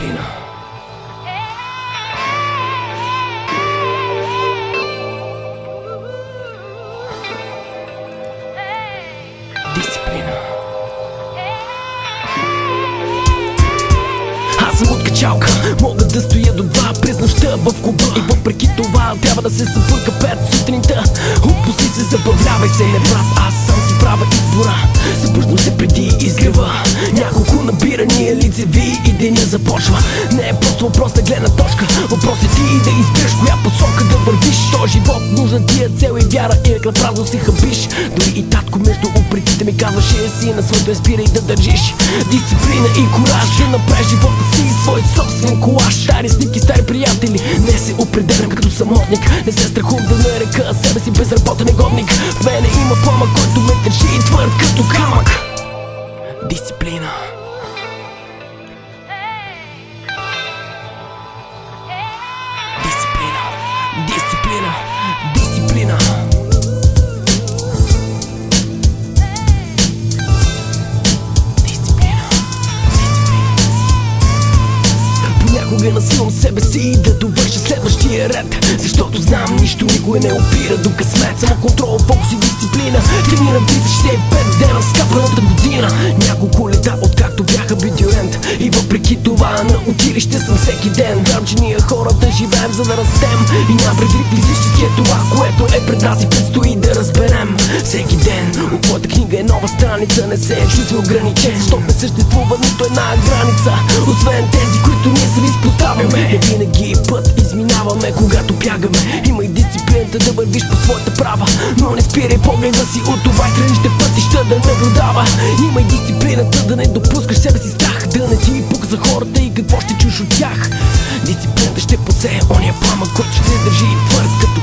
Дисциплина. Дисциплина. Аз съм от качалка, мога да стоя до 2 през нощта в клуба. И въпреки това трябва да се събърка 5 сутринта. Отпусти се, забавлявай се, не прав, аз сам си правя избора. Събуждам се преди изгрева, няколко набирания лицеви и деня започва. Не е просто въпрос на гледна точка, въпрос е ти да избереш коя посока да вървиш. То живот нужда ти е цел и вяра, и на празно си хъбиш. Дори и татко между упреците ми казваше си на своето спирай да държиш. Дисциплина и кураж да направиш живота си свой собствен колаж. Стари снимки, стари приятели, не се определям като самотник. Не се страхувам да нарека себе си безработен негодник. В мене има пламък, който ме държи и твърд като камък. Дисциплина. Дисциплина. Дисциплина. Дисциплина. Понякога насилвам себе си да довърша следващия ред, защото знам, нищо никой не опира до късмет. Само контрол, фокус и дисциплина. Тренирам 365 дена с капаната година. Няколко лета откакто бях абитюрент, и въпреки това на училище съм всеки ден. Знам, че ние хората живеем за да растем и нямам предвид физически това, което е пред нас и предстои да разберем всеки ден. От моята книга е нова страница, не се чувствам ограничен, защото не съществува нито една граница, освен тези, които ние сами изпоставяме. Не винаги път изминаваме, когато бягаме. Има и дисциплината да вървиш по своята права, но не спирай погледа си от това и страничните пътища да наблюдава. Има и дисциплината да не допускаш себе си страх, да не ти пука за хората и какво ще чуш от тях. Дисциплината ще посее ония пламък, който ще държи твърд като